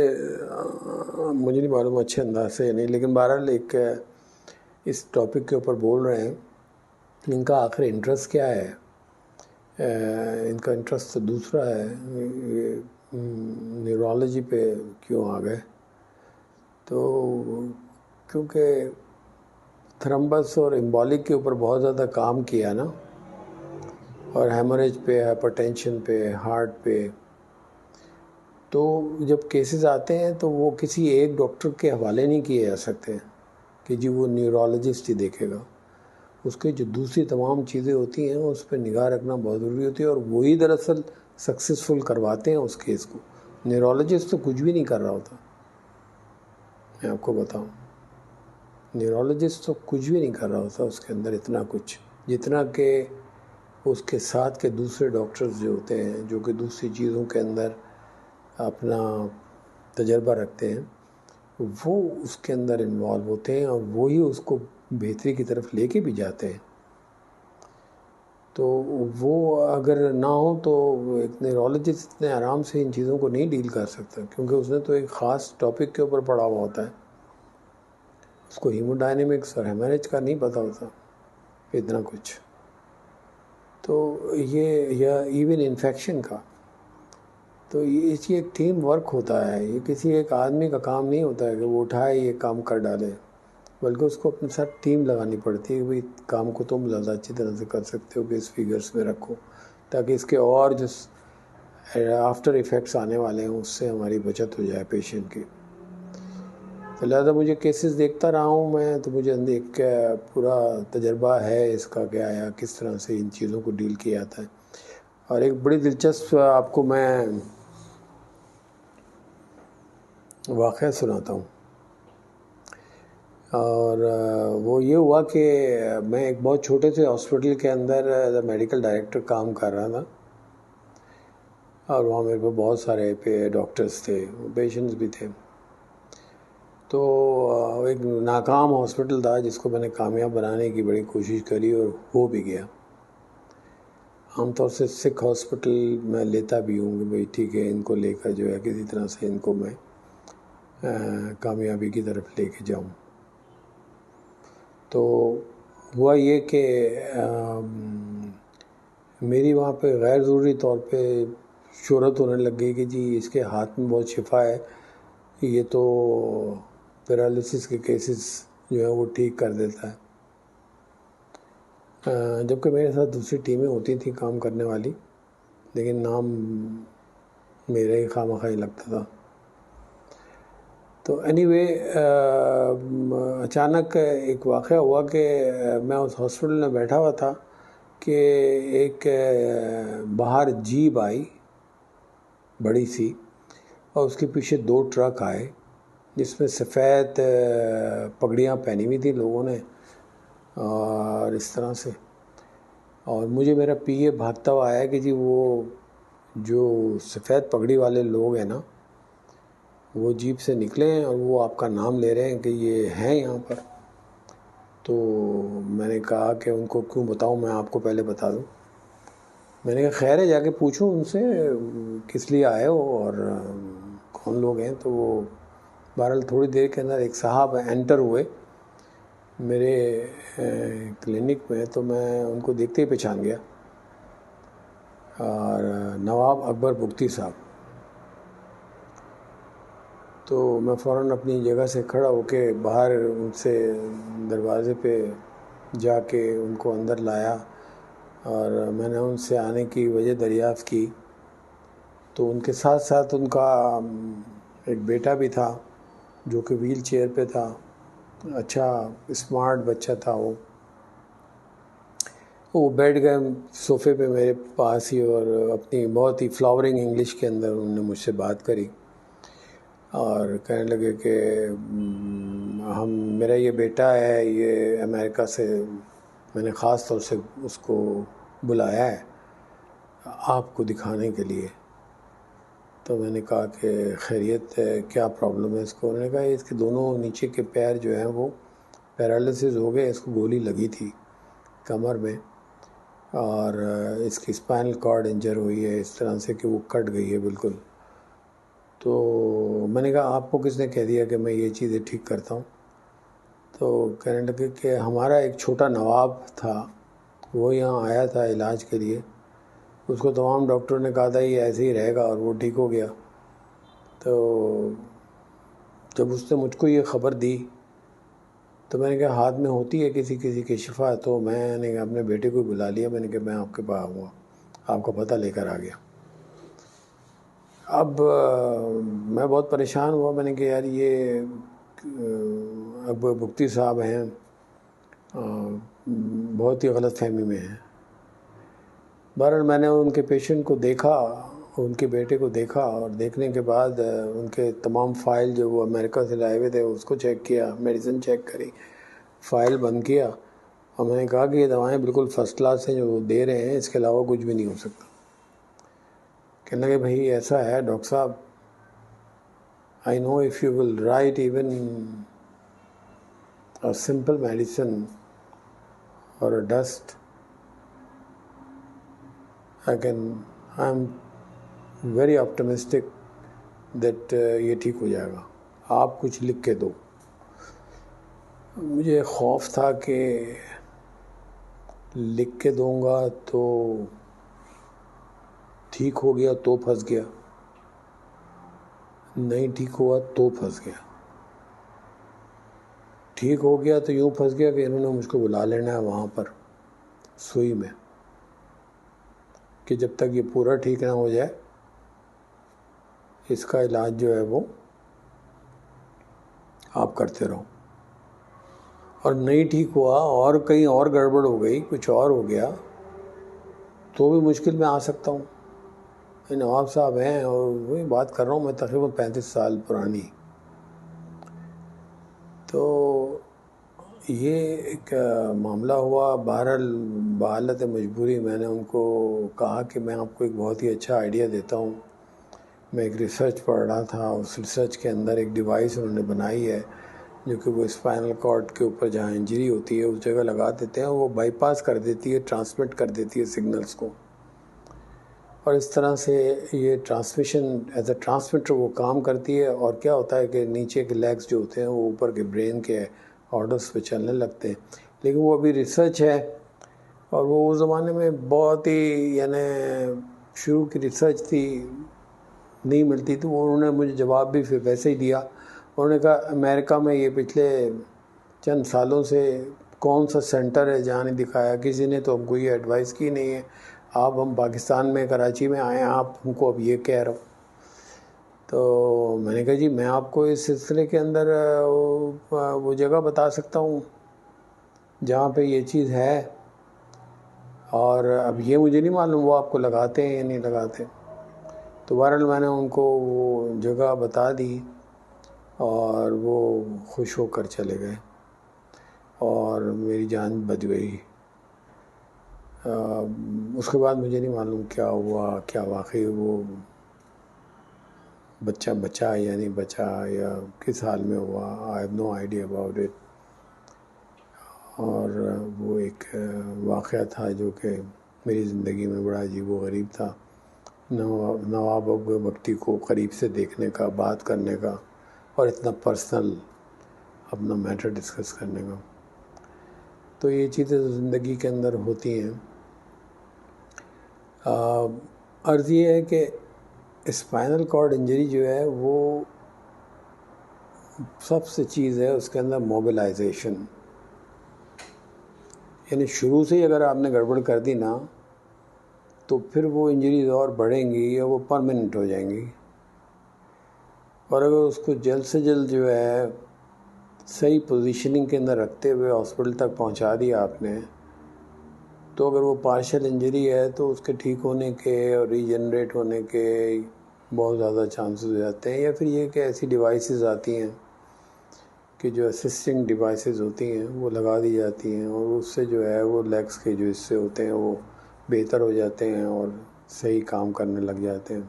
مجھے نہیں معلوم اچھے انداز سے نہیں، لیکن بہرحال ایک اس ٹاپک کے اوپر بول رہے ہیں. ان کا آخر انٹرسٹ کیا ہے؟ ان کا انٹرسٹ تو دوسرا ہے، نیورولوجی پہ کیوں آ گئے؟ تو کیونکہ تھرمبس اور امبولک کے اوپر بہت زیادہ کام کیا نا، اور ہیموریج پہ، ہائپر ٹینشن پہ، ہارٹ پہ، تو جب کیسز آتے ہیں تو وہ کسی ایک ڈاکٹر کے حوالے نہیں کیے جا سکتے کہ جی وہ نیورولوجسٹ ہی دیکھے گا. اس کے جو دوسری تمام چیزیں ہوتی ہیں اس پہ نگاہ رکھنا بہت ضروری ہوتی ہے، اور وہی دراصل سکسیزفل کرواتے ہیں اس کیس کو. نیورولوجسٹ تو کچھ بھی نہیں کر رہا ہوتا، میں آپ کو بتاؤں، نیورولوجسٹ تو کچھ بھی نہیں کر رہا ہوتا اس کے اندر اتنا کچھ، جتنا کہ اس کے ساتھ کے دوسرے ڈاکٹرز جو ہوتے ہیں جو کہ دوسری چیزوں کے اندر اپنا تجربہ رکھتے ہیں، وہ اس کے اندر انوالو ہوتے ہیں اور وہی اس کو بہتری کی طرف لے کے بھی جاتے ہیں. تو وہ اگر نہ ہو تو ایک نیورولوجسٹ اتنے آرام سے ان چیزوں کو نہیں ڈیل کر سکتا، کیونکہ اس نے تو ایک خاص ٹاپک کے اوپر پڑھا ہوا ہوتا ہے. اس کو ہیموڈائنمکس اور ہیمریج کا نہیں پتہ ہوتا اتنا کچھ. تو یہ یا ایون انفیکشن کا، تو یہ اس کی ایک ٹیم ورک ہوتا ہے. یہ کسی ایک آدمی کا کام نہیں ہوتا ہے کہ وہ اٹھائے یہ کام کر ڈالے، بلکہ اس کو اپنے ساتھ ٹیم لگانی پڑتی ہے کہ بھئی کام کو تم زیادہ اچھی طرح سے کر سکتے ہو کہ اس فیگرز میں رکھو، تاکہ اس کے اور جو آفٹر ایفیکٹس آنے والے ہیں اس سے ہماری بچت ہو جائے پیشنٹ کی. تو لہٰذا مجھے کیسز دیکھتا رہا ہوں میں، تو مجھے ایک پورا تجربہ ہے اس کا کہ آیا کس طرح سے ان چیزوں کو ڈیل کیا جاتا ہے. اور ایک بڑی دلچسپ آپ کو میں واقعہ سناتا ہوں، اور وہ یہ ہوا کہ میں ایک بہت چھوٹے سے ہاسپٹل کے اندر ایز اے میڈیکل ڈائریکٹر کام کر رہا تھا، اور وہاں میرے پاس بہت سارے ڈاکٹرز تھے، پیشنٹس بھی تھے. تو ایک ناکام ہاسپٹل تھا جس کو میں نے کامیاب بنانے کی بڑی کوشش کری اور ہو بھی گیا. عام طور سے سکھ ہاسپٹل میں لیتا بھی ہوں کہ بھئی ٹھیک ہے ان کو لے کر جو ہے کسی طرح سے ان کو میں کامیابی کی طرف لے کے جاؤں. تو ہوا یہ کہ میری وہاں پہ غیر ضروری طور پہ شہرت ہونے لگ گئی کہ جی اس کے ہاتھ میں بہت شفا ہے، یہ تو پیرالسس کے کیسز جو ہے وہ ٹھیک کر دیتا ہے. جبکہ میرے ساتھ دوسری ٹیمیں ہوتی تھیں کام کرنے والی، لیکن نام میرا ہی خواہ لگتا تھا. تو اینی وے اچانک ایک واقعہ ہوا کہ میں اس ہاسپٹل میں بیٹھا ہوا تھا کہ ایک باہر جیپ آئی بڑی سی، اور اس کے پیچھے 2 ٹرک آئے جس میں سفید پگڑیاں پہنی ہوئی تھی لوگوں نے، اور اس طرح سے. اور مجھے میرا پی اے بھاگتا ہوا آیا کہ جی وہ جو سفید پگڑی والے لوگ ہیں نا وہ جیپ سے نکلے ہیں اور وہ آپ کا نام لے رہے ہیں کہ یہ ہیں یہاں پر. تو میں نے کہا کہ ان کو کیوں بتاؤں، میں آپ کو پہلے بتا دوں. میں نے کہا خیر ہے، جا کے پوچھو ان سے کس لیے آئے ہو اور کون لوگ ہیں. تو وہ بہرحال تھوڑی دیر کے اندر ایک صاحب انٹر ہوئے میرے کلینک میں، تو میں ان کو دیکھتے ہی پہچان گیا، اور نواب اکبر بگٹی صاحب. تو میں فوراً اپنی جگہ سے کھڑا ہو کے باہر ان سے دروازے پہ جا کے ان کو اندر لایا، اور میں نے ان سے آنے کی وجہ دریافت کی. تو ان کے ساتھ ساتھ ان کا ایک بیٹا بھی تھا جو کہ ویل چیئر پہ تھا، اچھا اسمارٹ بچہ تھا. وہ بیٹھ گئے صوفے پہ میرے پاس ہی، اور اپنی بہت ہی فلاورنگ انگلش کے اندر انہوں نے مجھ سے بات کری اور کہنے لگے کہ میرا یہ بیٹا ہے، یہ امریکہ سے میں نے خاص طور سے اس کو بلایا ہے آپ کو دکھانے کے لیے. تو میں نے کہا کہ خیریت ہے، کیا پرابلم ہے اس کو؟ انہوں نے کہا اس کے دونوں نیچے کے پیر جو ہیں وہ پیرالسس ہو گئے، اس کو گولی لگی تھی کمر میں، اور اس کی اسپائنل کارڈ انجر ہوئی ہے اس طرح سے کہ وہ کٹ گئی ہے بالکل. تو میں نے کہا آپ کو کس نے کہہ دیا کہ میں یہ چیزیں ٹھیک کرتا ہوں؟ تو کہنے لگے کہ ہمارا ایک چھوٹا نواب تھا، وہ یہاں آیا تھا علاج کے لیے، اس کو تمام ڈاکٹروں نے کہا تھا یہ ایسے ہی رہے گا، اور وہ ٹھیک ہو گیا. تو جب اس نے مجھ کو یہ خبر دی تو میں نے کہا ہاتھ میں ہوتی ہے کسی کسی کی شفا. تو میں نے اپنے بیٹے کو بلا لیا. میں نے کہا میں آپ کے پاس آؤں گا, آپ کا پتہ لے کر آ گیا. اب میں بہت پریشان ہوا. میں نے کہا یار یہ اکبر بگٹی صاحب ہیں, بہت ہی غلط فہمی میں ہیں. بہرحال میں نے ان کے پیشنٹ کو دیکھا, ان کے بیٹے کو دیکھا, اور دیکھنے کے بعد ان کے تمام فائل جو وہ امریکہ سے لائے ہوئے تھے اس کو چیک کیا, میڈیسن چیک کری, فائل بند کیا, اور میں نے کہا کہ یہ دوائیں بالکل فرسٹ کلاس ہیں جو وہ دے رہے ہیں, اس کے علاوہ کچھ بھی نہیں ہو سکتا. کہنے لگے بھائی ایسا ہے ڈاکٹر صاحب, I know if you will write even a simple medicine or a dust, I'm very optimistic that یہ ٹھیک ہو جائے گا, آپ کچھ لکھ کے دو. مجھے خوف تھا کہ لکھ کے دوں گا تو ٹھیک ہو گیا تو پھنس گیا, نہیں ٹھیک ہوا تو پھنس گیا. ٹھیک ہو گیا تو یوں پھنس گیا کہ انہوں نے مجھ کو بلا لینا ہے وہاں پر سوئی میں, کہ جب تک یہ پورا ٹھیک نہ ہو جائے اس کا علاج جو ہے وہ آپ کرتے رہو. اور نہیں ٹھیک ہوا اور کہیں اور گڑبڑ ہو گئی, کچھ اور ہو گیا تو بھی مشکل میں آ سکتا ہوں. نواب صاحب ہیں, اور وہی بات کر رہا ہوں میں تقریباً 35 سال پرانی. تو یہ ایک معاملہ ہوا. بہرحال بحالت مجبوری میں نے ان کو کہا کہ میں آپ کو ایک بہت ہی اچھا آئیڈیا دیتا ہوں. میں ایک ریسرچ پڑھ رہا تھا, اس ریسرچ کے اندر ایک ڈیوائس انہوں نے بنائی ہے جو کہ وہ اسپائنل کارڈ کے اوپر جہاں انجری ہوتی ہے اس جگہ لگا دیتے ہیں, وہ بائی پاس کر دیتی ہے, ٹرانسمٹ کر دیتی ہے سگنلز کو, اور اس طرح سے یہ ٹرانسمیشن ایز اے ٹرانسمیٹر وہ کام کرتی ہے. اور کیا ہوتا ہے کہ نیچے کے لیگز جو ہوتے ہیں وہ اوپر کے برین کے آرڈرس پہ چلنے لگتے ہیں. لیکن وہ ابھی ریسرچ ہے, اور وہ اس زمانے میں بہت ہی یعنی شروع کی ریسرچ تھی, نہیں ملتی تھی. وہ انہوں نے مجھے جواب بھی پھر ویسے ہی دیا. انہوں نے کہا امریکہ میں یہ پچھلے چند سالوں سے کون سا سینٹر ہے جہاں نہیں دکھایا, کسی نے تو ہم کو یہ ایڈوائس کی نہیں ہے. آپ ہم پاکستان میں کراچی میں آئے ہیں, آپ ہم کو اب یہ کہہ رہے ہو. تو میں نے کہا جی میں آپ کو اس سلسلے کے اندر وہ جگہ بتا سکتا ہوں جہاں پہ یہ چیز ہے, اور اب یہ مجھے نہیں معلوم وہ آپ کو لگاتے ہیں یا نہیں لگاتے. تو بہرحال میں نے ان کو وہ جگہ بتا دی اور وہ خوش ہو کر چلے گئے, اور میری جان بچ گئی. اس کے بعد مجھے نہیں معلوم کیا ہوا, کیا واقعی وہ بچہ بچا یا نہیں بچا یا کس حال میں ہوا, I have no idea about it. اور وہ ایک واقعہ تھا جو کہ میری زندگی میں بڑا عجیب و غریب تھا. نواب اکبر بگٹی کو قریب سے دیکھنے کا, بات کرنے کا, اور اتنا پرسنل اپنا میٹر ڈسکس کرنے کا. تو یہ چیزیں زندگی کے اندر ہوتی ہیں. عرض یہ ہے کہ اسپائنل کارڈ انجری جو ہے وہ سب سے چیز ہے اس کے اندر موبلائزیشن. یعنی شروع سے ہی اگر آپ نے گڑبڑ کر دی نا تو پھر وہ انجریز اور بڑھیں گی یا وہ پرماننٹ ہو جائیں گی. اور اگر اس کو جلد سے جلد جو ہے صحیح پوزیشننگ کے اندر رکھتے ہوئے ہاسپٹل تک پہنچا دیا آپ نے, تو اگر وہ پارشل انجری ہے تو اس کے ٹھیک ہونے کے اور ریجنریٹ ہونے کے بہت زیادہ چانسز ہو جاتے ہیں. یا پھر یہ کہ ایسی ڈیوائسز آتی ہیں کہ جو اسسٹنگ ڈیوائسز ہوتی ہیں وہ لگا دی جاتی ہیں, اور اس سے جو ہے وہ لیگس کے جو حصے ہوتے ہیں وہ بہتر ہو جاتے ہیں اور صحیح کام کرنے لگ جاتے ہیں.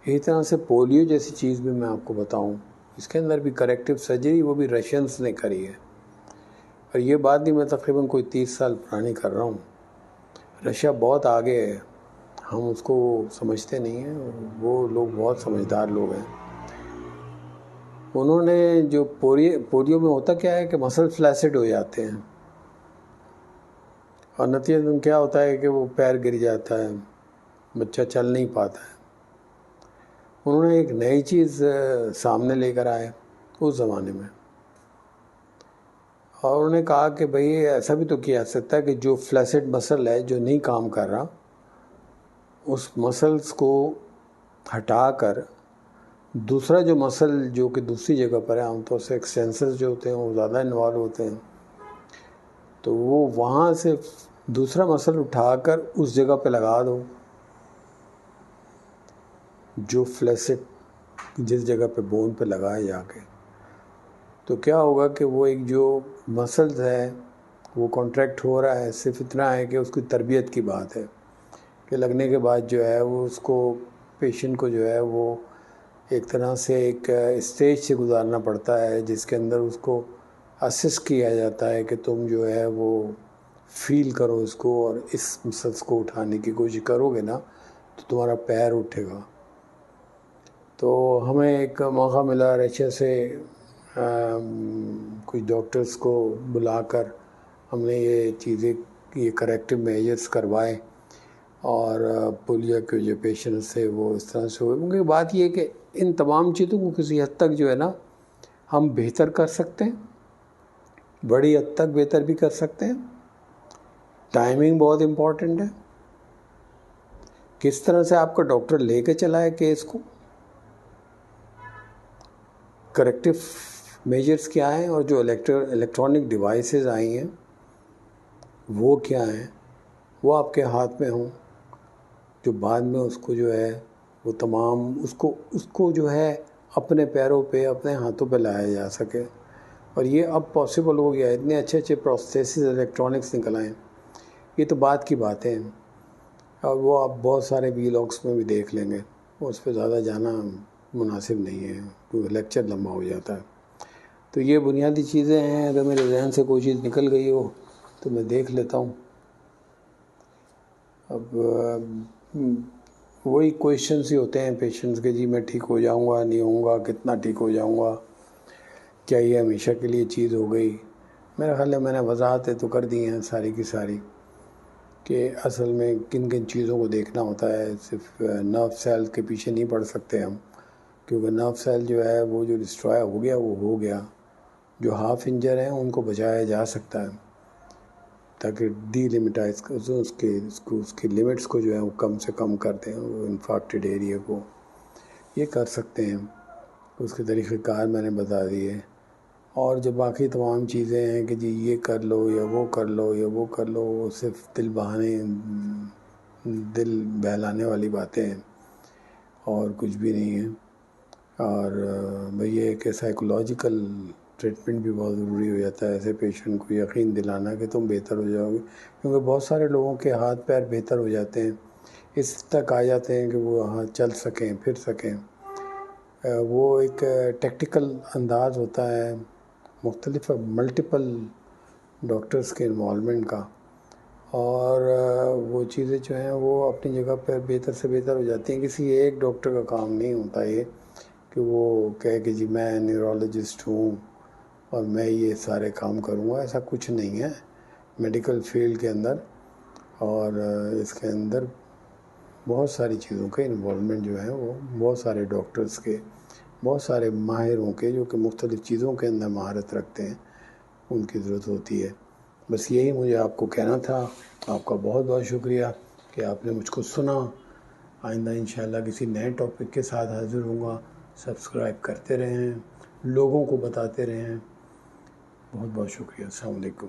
اسی طرح سے پولیو جیسی چیز بھی میں آپ کو بتاؤں, اس کے اندر بھی کریکٹیو سرجری وہ بھی رشینس نے کری ہے. اور یہ بات نہیں میں تقریباً کوئی 30 سال پرانی کر رہا ہوں. رشیا بہت آگے ہے, ہم اس کو سمجھتے نہیں ہیں, وہ لوگ بہت سمجھدار لوگ ہیں. انہوں نے جو پولیو میں ہوتا کیا ہے کہ مسل فلیسڈ ہو جاتے ہیں, اور نتیجہ کیا ہوتا ہے کہ وہ پیر گر جاتا ہے, بچہ چل نہیں پاتا ہے. انہوں نے ایک نئی چیز سامنے لے کر آئے اس زمانے میں, اور انہوں نے کہا کہ بھئی ایسا بھی تو کیا جا سکتا ہے کہ جو فلیسڈ مسل ہے جو نہیں کام کر رہا، اس مسلس کو ہٹا کر دوسرا جو مسل جو کہ دوسری جگہ پر ہے، عام طور سے ایکسٹینسرز جو ہوتے ہیں وہ زیادہ انوالو ہوتے ہیں، تو وہ وہاں سے دوسرا مسل اٹھا کر اس جگہ پہ لگا دو جو فلیسڈ جس جگہ پہ بون پہ لگائے جا کے، تو کیا ہوگا کہ وہ ایک جو مسلز ہے وہ کانٹریکٹ ہو رہا ہے، صرف اتنا ہے کہ اس کی تربیت کی بات ہے کہ لگنے کے بعد جو ہے وہ اس کو پیشنٹ کو جو ہے وہ ایک طرح سے ایک اسٹیج سے گزارنا پڑتا ہے جس کے اندر اس کو اسسٹ کیا جاتا ہے کہ تم جو ہے وہ فیل کرو اس کو، اور اس مسلس کو اٹھانے کی کوشش کرو گے نا تو تمہارا پیر اٹھے گا۔ تو ہمیں ایک موقع ملا ریچہ سے کچھ ڈاکٹرز کو بلا کر ہم نے یہ چیزیں، یہ کریکٹیو میجرز کروائے، اور پولیو کے جو پیشنٹس تھے وہ اس طرح سے ہوئے۔ کیونکہ بات یہ ہے کہ ان تمام چیزوں کو کسی حد تک جو ہے نا ہم بہتر کر سکتے ہیں، بڑی حد تک بہتر بھی کر سکتے ہیں۔ ٹائمنگ بہت امپورٹنٹ ہے، کس طرح سے آپ کا ڈاکٹر لے کے چلا ہے کیس کو، کریکٹیو میجرز کیا ہیں، اور جو الیکٹرانک ڈیوائسز آئی ہیں وہ کیا ہیں، وہ آپ کے ہاتھ میں ہوں، جو بعد میں اس کو جو ہے وہ تمام اس کو جو ہے اپنے پیروں پہ اپنے ہاتھوں پہ لایا جا سکے۔ اور یہ اب پاسبل ہو گیا، اتنے اچھے اچھے پروسیسز الیکٹرانکس نکل آئے ہیں، یہ تو بات کی باتیں ہیں، اور وہ آپ بہت سارے ویلاگس میں بھی دیکھ لیں گے، اس پہ زیادہ جانا مناسب نہیں ہے کیونکہ لیکچر لمبا ہو جاتا ہے۔ تو یہ بنیادی چیزیں ہیں، اگر میرے ذہن سے کوئی چیز نکل گئی ہو تو میں دیکھ لیتا ہوں۔ اب وہی کویشچنس ہی ہوتے ہیں پیشنٹس کے، جی میں ٹھیک ہو جاؤں گا نہیں ہوں گا، کتنا ٹھیک ہو جاؤں گا، کیا یہ ہمیشہ کے لیے چیز ہو گئی؟ میرا خیال ہے میں نے وضاحتیں تو کر دی ہیں ساری کی ساری کہ اصل میں کن کن چیزوں کو دیکھنا ہوتا ہے۔ صرف نرو سیل کے پیچھے نہیں پڑ سکتے ہم، کیونکہ نرو سیل جو ہے وہ جو ڈسٹرائے ہو گیا وہ ہو گیا، جو ہاف انجر ہیں ان کو بچایا جا سکتا ہے تاکہ ڈی لیمیٹائز اس کی لمٹس کو جو ہے وہ کم سے کم کر دیں، وہ انفارکٹڈ ایریا کو، یہ کر سکتے ہیں۔ اس کے طریقہ کار میں نے بتا دیے، اور جو باقی تمام چیزیں ہیں کہ جی یہ کر لو یا وہ کر لو یا وہ کر لو، وہ صرف دل بہلانے والی باتیں ہیں اور کچھ بھی نہیں ہے۔ اور بھئی یہ کہ سائیکولوجیکل ٹریٹمنٹ بھی بہت ضروری ہو جاتا ہے، ایسے پیشنٹ کو یقین دلانا کہ تم بہتر ہو جاؤ گے، کیونکہ بہت سارے لوگوں کے ہاتھ پیر بہتر ہو جاتے ہیں، اس تک آ جاتے ہیں کہ وہ ہاں چل سکیں پھر سکیں۔ وہ ایک ٹیکٹیکل انداز ہوتا ہے مختلف ملٹیپل ڈاکٹرز کے انوالومنٹ کا، اور وہ چیزیں جو ہیں وہ اپنی جگہ پر بہتر سے بہتر ہو جاتی ہیں۔ کسی ایک ڈاکٹر کا کام نہیں ہوتا یہ کہ وہ کہے کہ جی میں نیورولوجسٹ ہوں اور میں یہ سارے کام کروں گا، ایسا کچھ نہیں ہے میڈیکل فیلڈ کے اندر، اور اس کے اندر بہت ساری چیزوں کے انوالومنٹ جو ہیں وہ بہت سارے ڈاکٹرز کے، بہت سارے ماہروں کے جو کہ مختلف چیزوں کے اندر مہارت رکھتے ہیں، ان کی ضرورت ہوتی ہے۔ بس یہی مجھے آپ کو کہنا تھا۔ آپ کا بہت بہت شکریہ کہ آپ نے مجھ کو سنا۔ آئندہ انشاءاللہ کسی نئے ٹاپک کے ساتھ حاضر ہوں گا۔ سبسکرائب کرتے رہیں، لوگوں کو بتاتے رہیں۔ بہت بہت شکریہ۔ السلام علیکم۔